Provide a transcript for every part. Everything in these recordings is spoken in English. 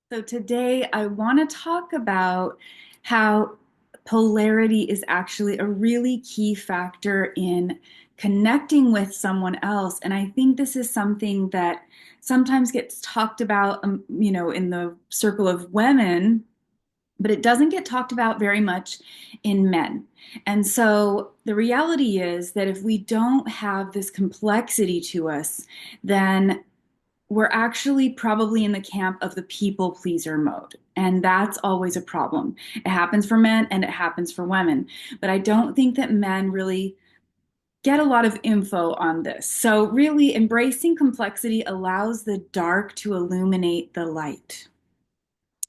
So today I want to talk about how polarity is actually a really key factor in connecting with someone else. And I think this is something that sometimes gets talked about, in the circle of women, but it doesn't get talked about very much in men. And so the reality is that if we don't have this complexity to us, then we're actually probably in the camp of the people pleaser mode. And that's always a problem. It happens for men and it happens for women. But I don't think that men really get a lot of info on this. So, really, embracing complexity allows the dark to illuminate the light.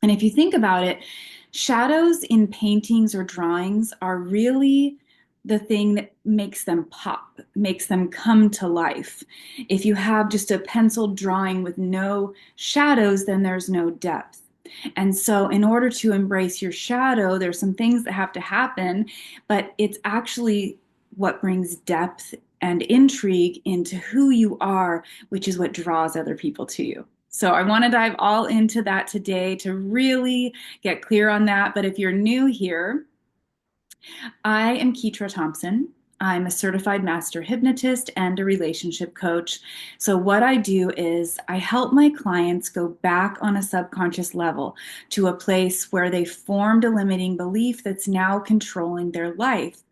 And if you think about it, shadows in paintings or drawings are really the thing that makes them pop, makes them come to life. If you have just a pencil drawing with no shadows, then there's no depth. And so, in order to embrace your shadow, there's some things that have to happen, but it's actually what brings depth and intrigue into who you are, which is what draws other people to you. So I want to dive all into that today to really get clear on that. But if you're new here, I am Ketra Thompson. I'm a certified master hypnotist and a relationship coach. So, what I do is I help my clients go back on a subconscious level to a place where they formed a limiting belief that's now controlling their life,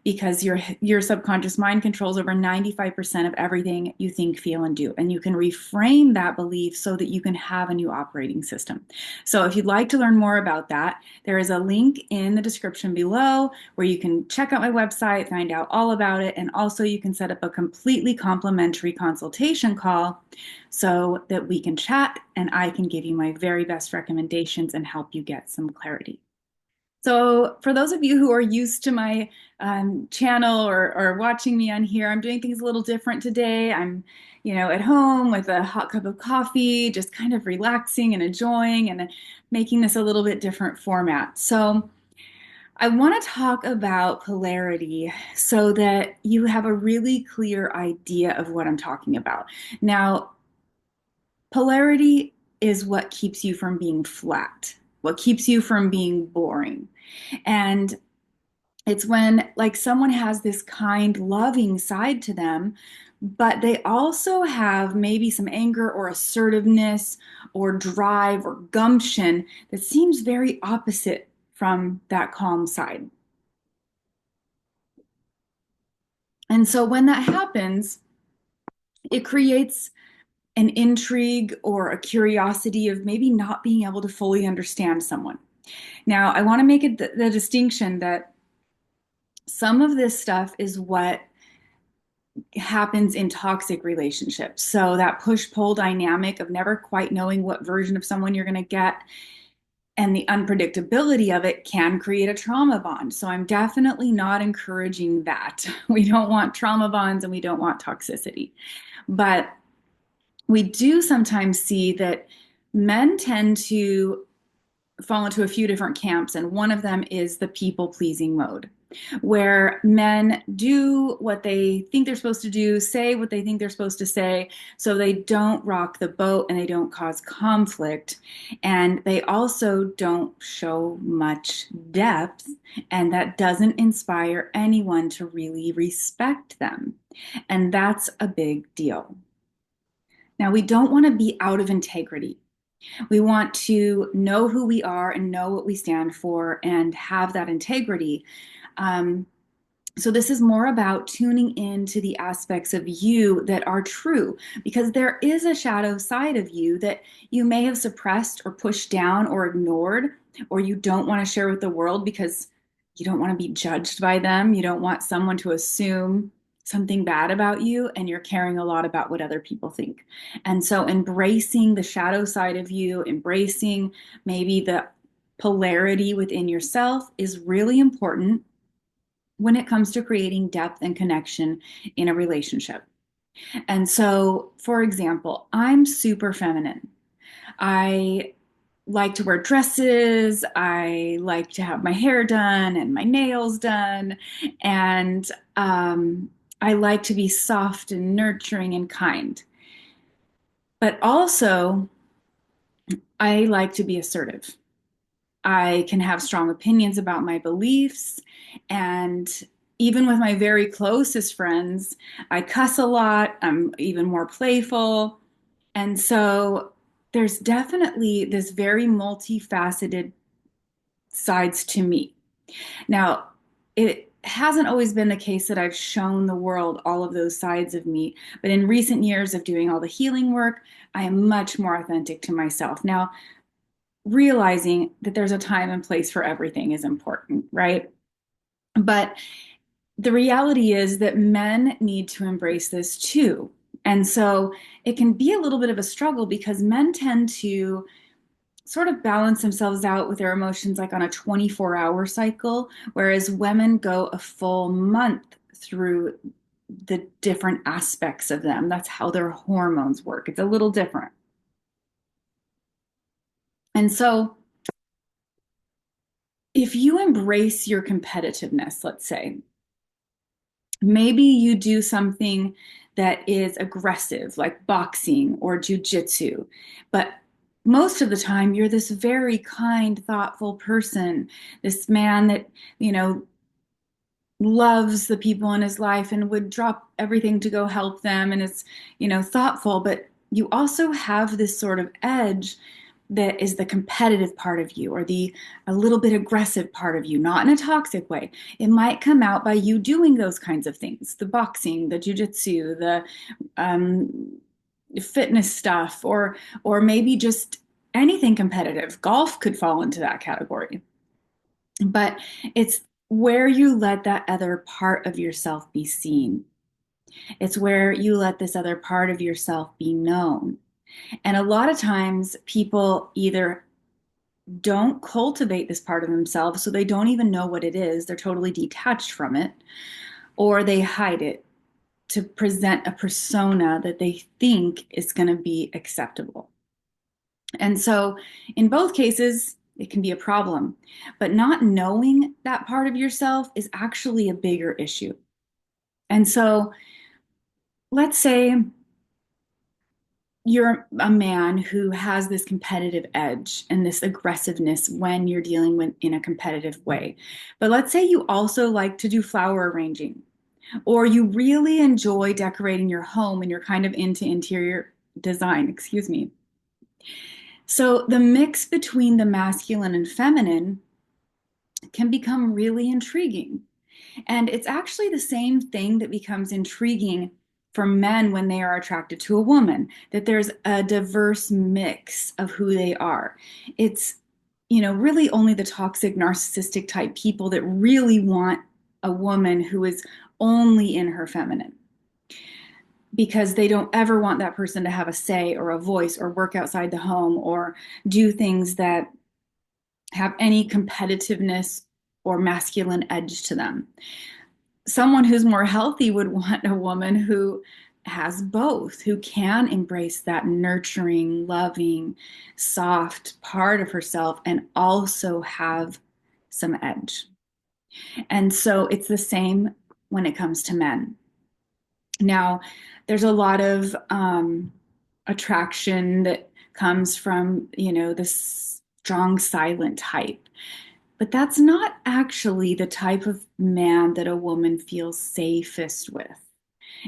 because your subconscious mind controls over 95% of everything you think, feel, and do. And you can reframe that belief so that you can have a new operating system. So if you'd like to learn more about that, there is a link in the description below where you can check out my website, find out all about it, and also you can set up a completely complimentary consultation call so that we can chat and I can give you my very best recommendations and help you get some clarity. So, for those of you who are used to my channel or watching me on here, I'm doing things a little different today. I'm, at home with a hot cup of coffee, just kind of relaxing and enjoying and making this a little bit different format. So, I want to talk about polarity so that you have a really clear idea of what I'm talking about. Now, polarity is what keeps you from being flat, what keeps you from being boring. And it's when like someone has this kind, loving side to them, but they also have maybe some anger or assertiveness or drive or gumption that seems very opposite from that calm side. And so when that happens, it creates an intrigue or a curiosity of maybe not being able to fully understand someone. Now, I want to make it the distinction that some of this stuff is what happens in toxic relationships. So that push-pull dynamic of never quite knowing what version of someone you're going to get and the unpredictability of it can create a trauma bond. So I'm definitely not encouraging that. We don't want trauma bonds and we don't want toxicity. But we do sometimes see that men tend to fall into a few different camps, and one of them is the people pleasing mode, where men do what they think they're supposed to do, say what they think they're supposed to say, so they don't rock the boat and they don't cause conflict. And they also don't show much depth, and that doesn't inspire anyone to really respect them. And that's a big deal. Now, we don't want to be out of integrity. We want to know who we are and know what we stand for and have that integrity. Um, so, this is more about tuning into the aspects of you that are true, because there is a shadow side of you that you may have suppressed or pushed down or ignored, or you don't want to share with the world because you don't want to be judged by them. You don't want someone to assume something bad about you, and you're caring a lot about what other people think. And so, embracing the shadow side of you, embracing maybe the polarity within yourself is really important when it comes to creating depth and connection in a relationship. And so, for example, I'm super feminine. I like to wear dresses. I like to have my hair done and my nails done. And I like to be soft and nurturing and kind. But also, I like to be assertive. I can have strong opinions about my beliefs. And even with my very closest friends, I cuss a lot. I'm even more playful. And so there's definitely this very multifaceted sides to me. Now, it hasn't always been the case that I've shown the world all of those sides of me, but in recent years of doing all the healing work, I am much more authentic to myself. Now, realizing that there's a time and place for everything is important, right? But the reality is that men need to embrace this too. And so it can be a little bit of a struggle because men tend to sort of balance themselves out with their emotions like on a 24-hour cycle, whereas women go a full month through the different aspects of them. That's how their hormones work. It's a little different. And so if you embrace your competitiveness, let's say, maybe you do something that is aggressive, like boxing or jujitsu, but most of the time you're this very kind, thoughtful person, this man that, you know, loves the people in his life and would drop everything to go help them and is, thoughtful, but you also have this sort of edge that is the competitive part of you or the a little bit aggressive part of you, not in a toxic way. It might come out by you doing those kinds of things, the boxing, the jujitsu, the um, fitness stuff, or maybe just anything competitive. Golf could fall into that category. But it's where you let that other part of yourself be seen. It's where you let this other part of yourself be known. And a lot of times people either don't cultivate this part of themselves, so they don't even know what it is, they're totally detached from it, or they hide it to present a persona that they think is going to be acceptable. And so, in both cases, it can be a problem. But not knowing that part of yourself is actually a bigger issue. And so, let's say you're a man who has this competitive edge and this aggressiveness when you're dealing with in a competitive way. But let's say you also like to do flower arranging, or you really enjoy decorating your home and you're kind of into interior design, excuse me. So the mix between the masculine and feminine can become really intriguing. And it's actually the same thing that becomes intriguing for men when they are attracted to a woman, that there's a diverse mix of who they are. It's, really only the toxic, narcissistic type people that really want a woman who is only in her feminine because they don't ever want that person to have a say or a voice or work outside the home or do things that have any competitiveness or masculine edge to them. Someone who's more healthy would want a woman who has both, who can embrace that nurturing, loving, soft part of herself and also have some edge. And so it's the same when it comes to men. Now, there's a lot of attraction that comes from, this strong silent type. But that's not actually the type of man that a woman feels safest with.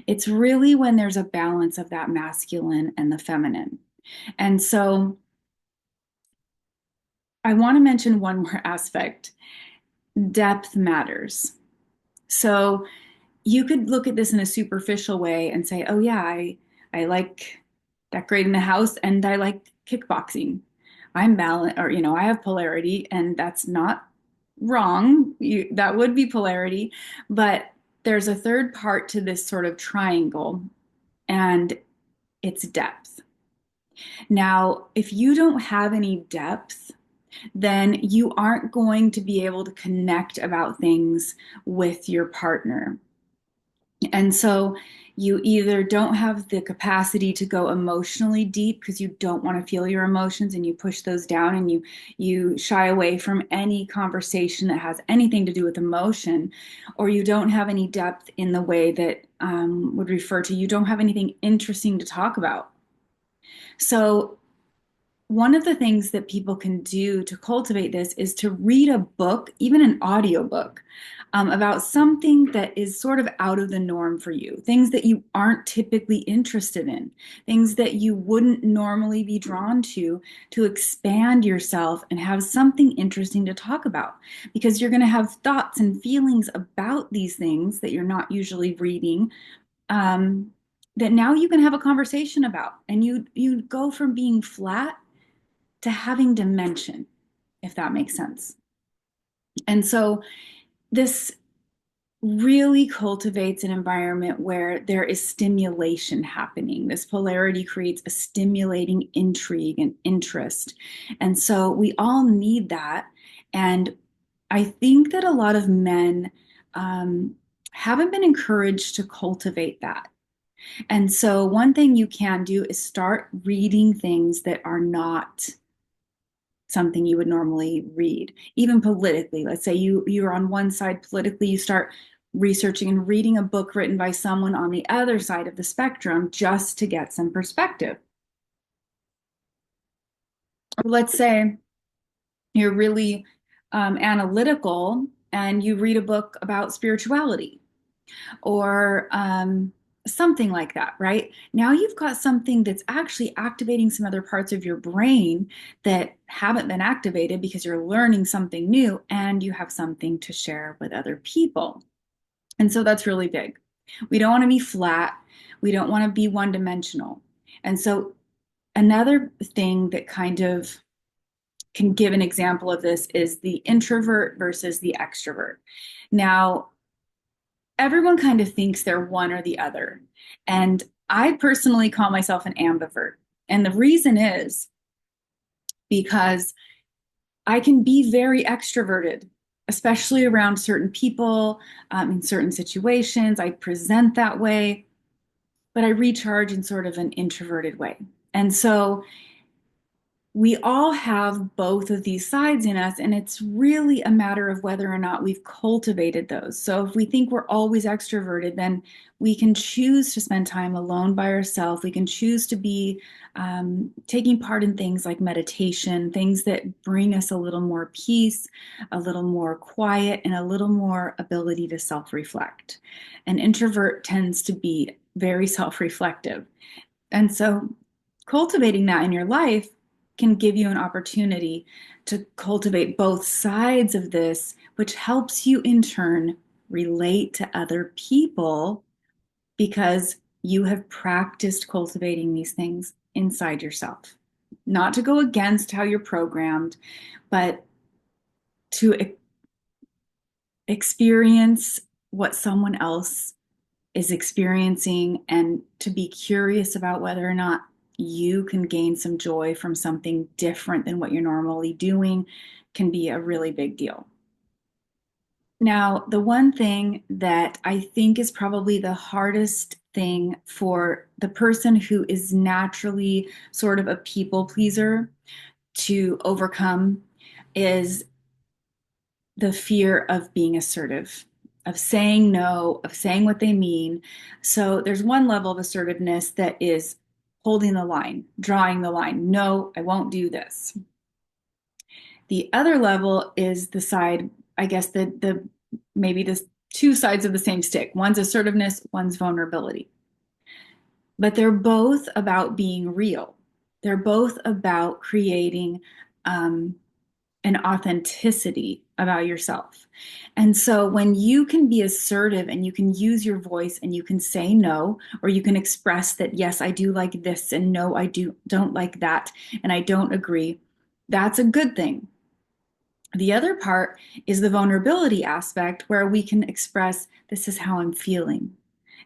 It's really when there's a balance of that masculine and the feminine. And so I want to mention one more aspect. Depth matters. So you could look at this in a superficial way and say, oh, yeah, I like decorating the house and I like kickboxing. I'm balanced, or, I have polarity, and that's not wrong. That would be polarity. But there's a third part to this sort of triangle, and it's depth. Now, if you don't have any depth, then you aren't going to be able to connect about things with your partner. And so you either don't have the capacity to go emotionally deep because you don't want to feel your emotions and you push those down and you shy away from any conversation that has anything to do with emotion, or you don't have any depth in the way that would refer to you don't have anything interesting to talk about. So one of the things that people can do to cultivate this is to read a book, even an audiobook, about something that is sort of out of the norm for you, things that you aren't typically interested in, things that you wouldn't normally be drawn to expand yourself and have something interesting to talk about. Because you're going to have thoughts and feelings about these things that you're not usually reading. Um, that now you can have a conversation about, and you go from being flat to having dimension, if that makes sense. And so this really cultivates an environment where there is stimulation happening. This polarity creates a stimulating intrigue and interest. And so we all need that. And I think that a lot of men haven't been encouraged to cultivate that. And so, one thing you can do is start reading things that are not something you would normally read, even politically. Let's say you're on one side politically, you start researching and reading a book written by someone on the other side of the spectrum just to get some perspective. Or let's say you're really analytical and you read a book about spirituality or something like that, right? Now you've got something that's actually activating some other parts of your brain that haven't been activated because you're learning something new and you have something to share with other people. And so that's really big. We don't want to be flat. We don't want to be one dimensional. And so another thing that kind of can give an example of this is the introvert versus the extrovert. Now, everyone kind of thinks they're one or the other. And I personally call myself an ambivert. And the reason is because I can be very extroverted, especially around certain people, in certain situations. I present that way, but I recharge in sort of an introverted way. And so we all have both of these sides in us, and it's really a matter of whether or not we've cultivated those. So if we think we're always extroverted, then we can choose to spend time alone by ourselves. We can choose to be taking part in things like meditation, things that bring us a little more peace, a little more quiet, and a little more ability to self-reflect. An introvert tends to be very self-reflective. And so cultivating that in your life can give you an opportunity to cultivate both sides of this, which helps you in turn relate to other people because you have practiced cultivating these things inside yourself. Not to go against how you're programmed, but to experience what someone else is experiencing and to be curious about whether or not you can gain some joy from something different than what you're normally doing can be a really big deal. Now, the one thing that I think is probably the hardest thing for the person who is naturally sort of a people pleaser to overcome is the fear of being assertive, of saying no, of saying what they mean. So there's one level of assertiveness that is holding the line, drawing the line. No, I won't do this. The other level is the side, I guess the maybe the two sides of the same stick. One's assertiveness, one's vulnerability. But they're both about being real. They're both about creating an authenticity about yourself. And so when you can be assertive and you can use your voice and you can say no, or you can express that, yes, I do like this, and no, don't like that, and I don't agree, that's a good thing. The other part is the vulnerability aspect where we can express, this is how I'm feeling.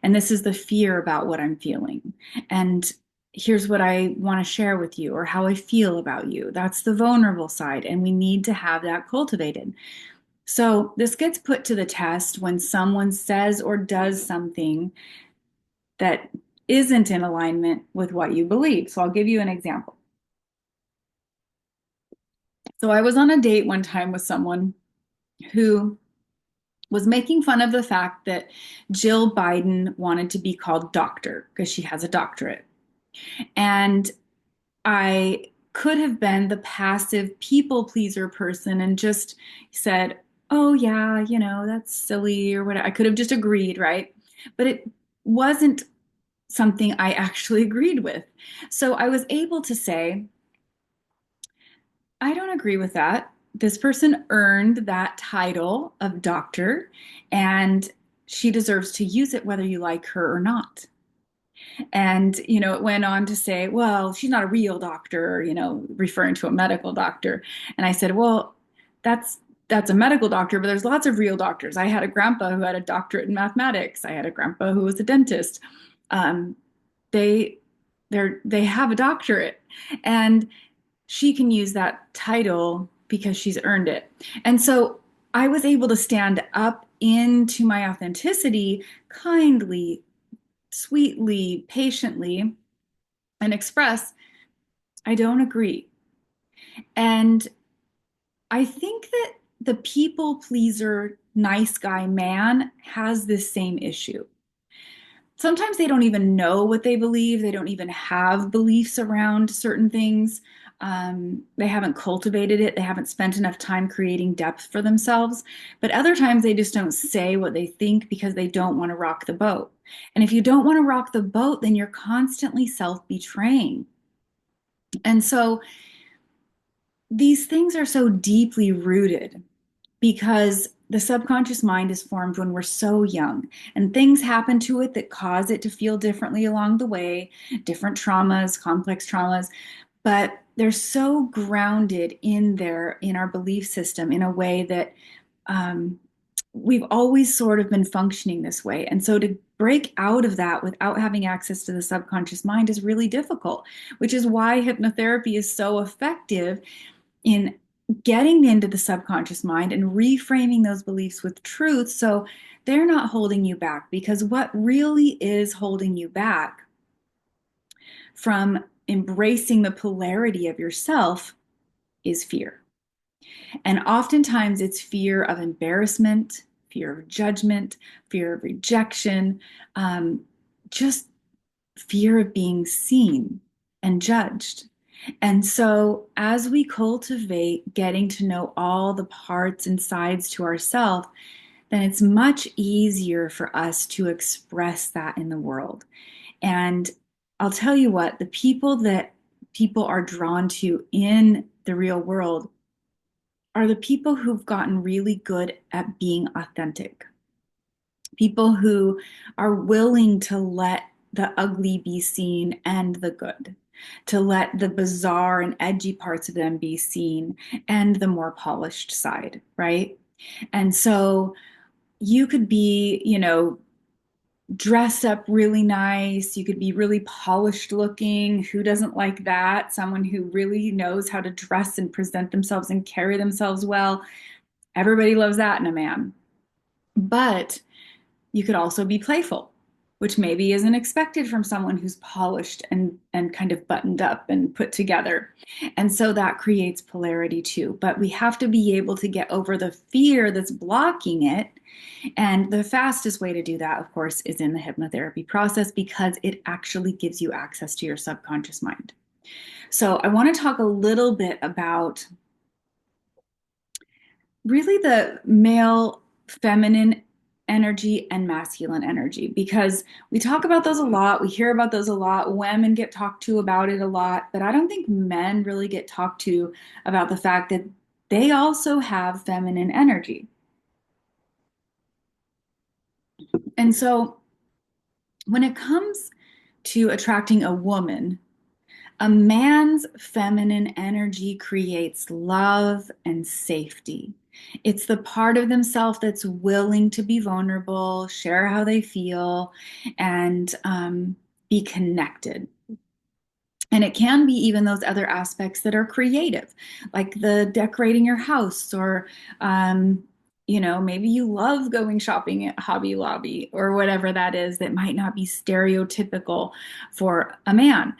And this is the fear about what I'm feeling. And here's what I want to share with you or how I feel about you. That's the vulnerable side. And we need to have that cultivated. So this gets put to the test when someone says or does something that isn't in alignment with what you believe. So I'll give you an example. So I was on a date one time with someone who was making fun of the fact that Jill Biden wanted to be called doctor because she has a doctorate. And I could have been the passive people pleaser person and just said, oh, yeah, that's silly or whatever. I could have just agreed, right? But it wasn't something I actually agreed with. So I was able to say, I don't agree with that. This person earned that title of doctor, and she deserves to use it whether you like her or not. And, it went on to say, well, she's not a real doctor, referring to a medical doctor. And I said, well, that's that's a medical doctor, but there's lots of real doctors. I had a grandpa who had a doctorate in mathematics. I had a grandpa who was a dentist. Um, they they have a doctorate, and she can use that title because she's earned it. And so I was able to stand up into my authenticity kindly, sweetly, patiently, and express, I don't agree. And I think that the people pleaser, nice guy man has this same issue. Sometimes they don't even know what they believe. They don't even have beliefs around certain things. They haven't cultivated it. They haven't spent enough time creating depth for themselves. But other times they just don't say what they think because they don't want to rock the boat. And if you don't want to rock the boat, then you're constantly self-betraying. And so these things are so deeply rooted because the subconscious mind is formed when we're so young, and things happen to it that cause it to feel differently along the way, different traumas, complex traumas, but they're so grounded in our belief system in a way that um, we've always sort of been functioning this way. And so to break out of that without having access to the subconscious mind is really difficult, which is why hypnotherapy is so effective in getting into the subconscious mind and reframing those beliefs with truth so they're not holding you back. Because what really is holding you back from embracing the polarity of yourself is fear. And oftentimes it's fear of embarrassment, fear of judgment, fear of rejection, just fear of being seen and judged. And so, as we cultivate getting to know all the parts and sides to ourselves, then it's much easier for us to express that in the world. And I'll tell you what, the people that people are drawn to in the real world are the people who've gotten really good at being authentic. People who are willing to let the ugly be seen and the good, to let the bizarre and edgy parts of them be seen and the more polished side, right? And so you could be, dressed up really nice. You could be really polished looking. Who doesn't like that? Someone who really knows how to dress and present themselves and carry themselves well. Everybody loves that in a man. But you could also be playful, which maybe isn't expected from someone who's polished and kind of buttoned up and put together. And so that creates polarity too. But we have to be able to get over the fear that's blocking it. And the fastest way to do that, of course, is in the hypnotherapy process because it actually gives you access to your subconscious mind. So I want to talk a little bit about really the male feminine energy and masculine energy because we talk about those a lot. We hear about those a lot. Women get talked to about it a lot, but I don't think men really get talked to about the fact that they also have feminine energy. And so when it comes to attracting a woman, a man's feminine energy creates love and safety. It's the part of themselves that's willing to be vulnerable, share how they feel, and be connected. And it can be even those other aspects that are creative, like the decorating your house, or, maybe you love going shopping at Hobby Lobby or whatever that is that might not be stereotypical for a man.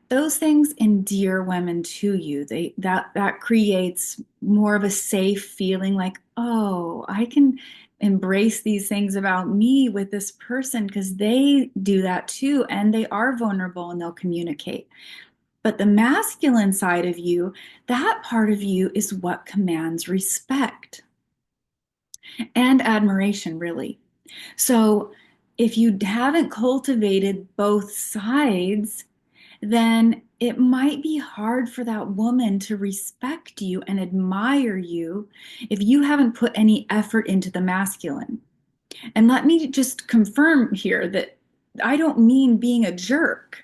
Those things endear women to you. That creates more of a safe feeling like, oh, I can embrace these things about me with this person because they do that too, and they are vulnerable and they'll communicate. But the masculine side of you, that part of you is what commands respect and admiration, really. So if you haven't cultivated both sides, then it might be hard for that woman to respect you and admire you if you haven't put any effort into the masculine. And let me just confirm here that I don't mean being a jerk.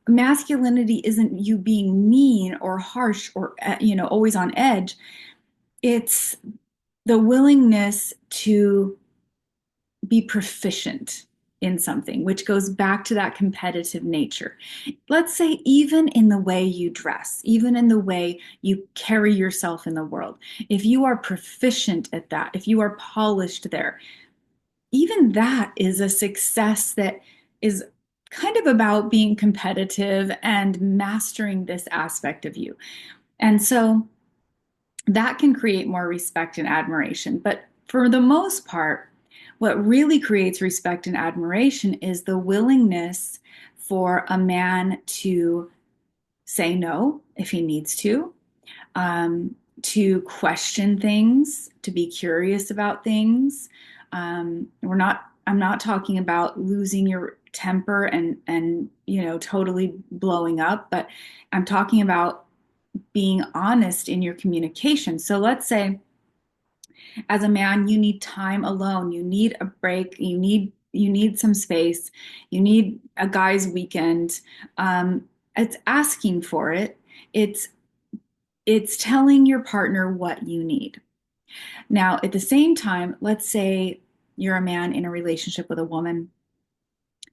Masculinity isn't you being mean or harsh or always on edge. It's the willingness to be proficient in something, which goes back to that competitive nature. Let's say, even in the way you dress, even in the way you carry yourself in the world, if you are proficient at that, if you are polished there, even that is a success that is kind of about being competitive and mastering this aspect of you. And so that can create more respect and admiration. But for the most part, what really creates respect and admiration is the willingness for a man to say no if he needs to question things, to be curious about things. I'm not talking about losing your temper and totally blowing up, but I'm talking about being honest in your communication. So let's say, as a man, you need time alone, you need a break, you need some space, you need a guy's weekend. It's asking for it. It's telling your partner what you need. Now, at the same time, let's say you're a man in a relationship with a woman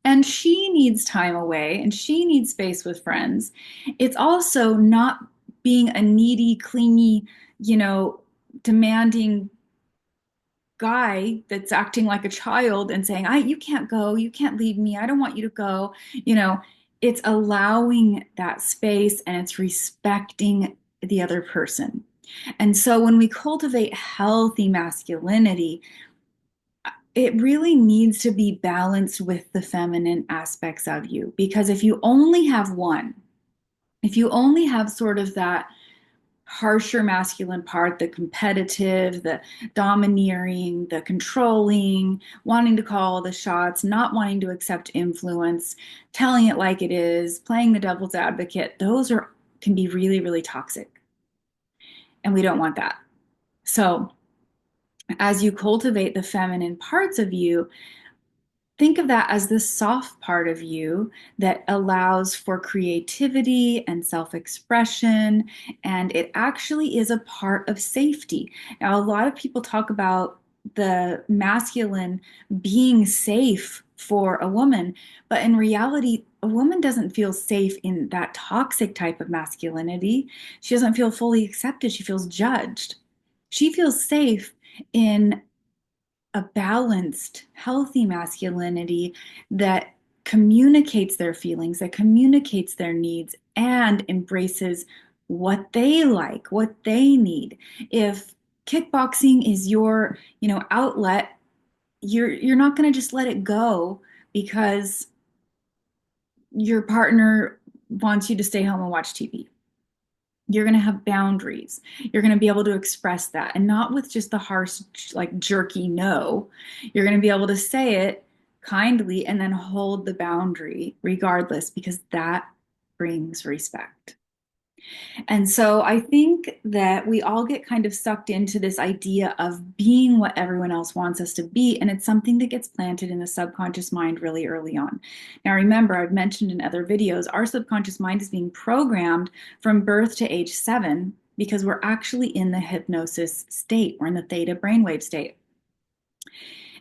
and she needs time away and she needs space with friends. It's also not being a needy, clingy, demanding guy that's acting like a child and saying, you can't go, you can't leave me, I don't want you to go. It's allowing that space and it's respecting the other person. And so when we cultivate healthy masculinity, it really needs to be balanced with the feminine aspects of you. Because if you only have one, if you only have sort of that harsher masculine part, the competitive, the domineering, the controlling, wanting to call the shots, not wanting to accept influence, telling it like it is, playing the devil's advocate, those can be really, really toxic. And we don't want that. So as you cultivate the feminine parts of you, think of that as the soft part of you that allows for creativity and self-expression, and it actually is a part of safety. Now, a lot of people talk about the masculine being safe for a woman, but in reality, a woman doesn't feel safe in that toxic type of masculinity. She doesn't feel fully accepted. She feels judged. She feels safe in a balanced, healthy masculinity that communicates their feelings, that communicates their needs, and embraces what they like, what they need. If kickboxing is your, outlet, you're not going to just let it go because your partner wants you to stay home and watch TV. You're going to have boundaries. You're going to be able to express that, and not with just the harsh, like jerky no. You're going to be able to say it kindly and then hold the boundary regardless, because that brings respect. And so I think that we all get kind of sucked into this idea of being what everyone else wants us to be. And it's something that gets planted in the subconscious mind really early on. Now, remember, I've mentioned in other videos, our subconscious mind is being programmed from birth to age 7 because we're actually in the hypnosis state. We're in the theta brainwave state.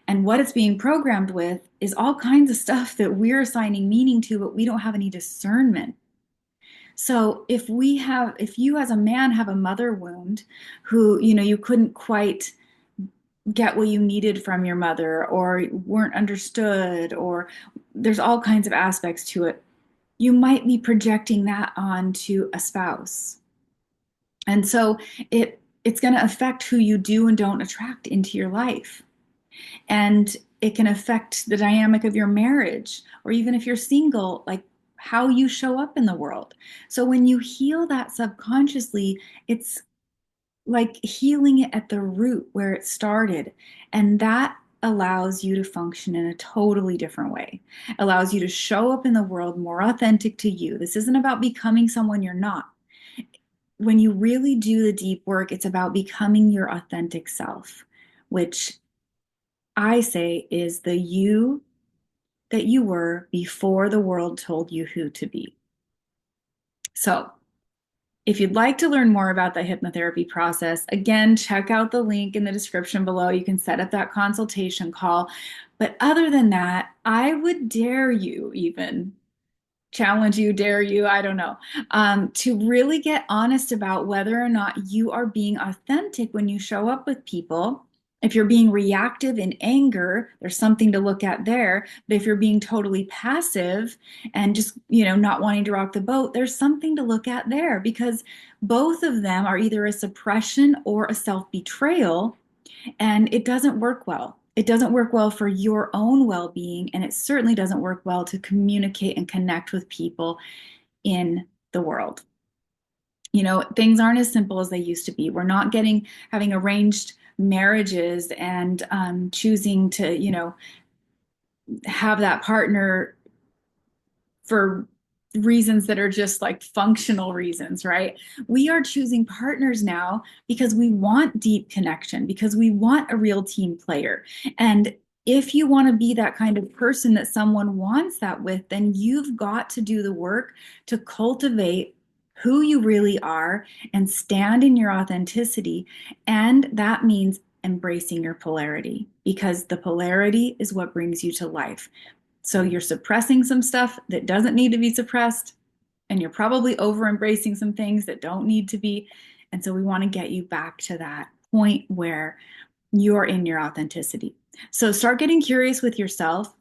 And what it's being programmed with is all kinds of stuff that we're assigning meaning to, but we don't have any discernment. So if you as a man have a mother wound who, you couldn't quite get what you needed from your mother, or weren't understood, or there's all kinds of aspects to it, you might be projecting that onto a spouse. And so it's going to affect who you do and don't attract into your life. And it can affect the dynamic of your marriage, or even if you're single, like how you show up in the world. So when you heal that subconsciously, it's like healing it at the root where it started. And that allows you to function in a totally different way, allows you to show up in the world more authentic to you. This isn't about becoming someone you're not. When you really do the deep work, it's about becoming your authentic self, which I say is the you that you were before the world told you who to be. So, if you'd like to learn more about the hypnotherapy process, again, check out the link in the description below. You can set up that consultation call. But other than that, I would dare you, even challenge you, dare you, I don't know, to really get honest about whether or not you are being authentic when you show up with people. If you're being reactive in anger, there's something to look at there. But if you're being totally passive and just, not wanting to rock the boat, there's something to look at there, because both of them are either a suppression or a self-betrayal, and it doesn't work well. It doesn't work well for your own well-being, and it certainly doesn't work well to communicate and connect with people in the world. Things aren't as simple as they used to be. We're not having arranged marriages and choosing to, have that partner for reasons that are just like functional reasons, right? We are choosing partners now because we want deep connection, because we want a real team player. And if you want to be that kind of person that someone wants that with, then you've got to do the work to cultivate who you really are and stand in your authenticity. And that means embracing your polarity, because the polarity is what brings you to life. So you're suppressing some stuff that doesn't need to be suppressed, and you're probably over embracing some things that don't need to be. And so we want to get you back to that point where you're in your authenticity. So start getting curious with yourself.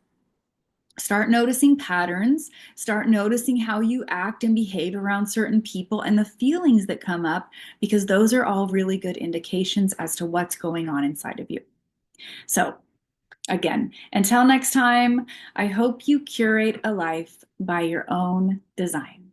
Start noticing patterns. Start noticing how you act and behave around certain people and the feelings that come up, because those are all really good indications as to what's going on inside of you. So again, until next time, I hope you curate a life by your own design.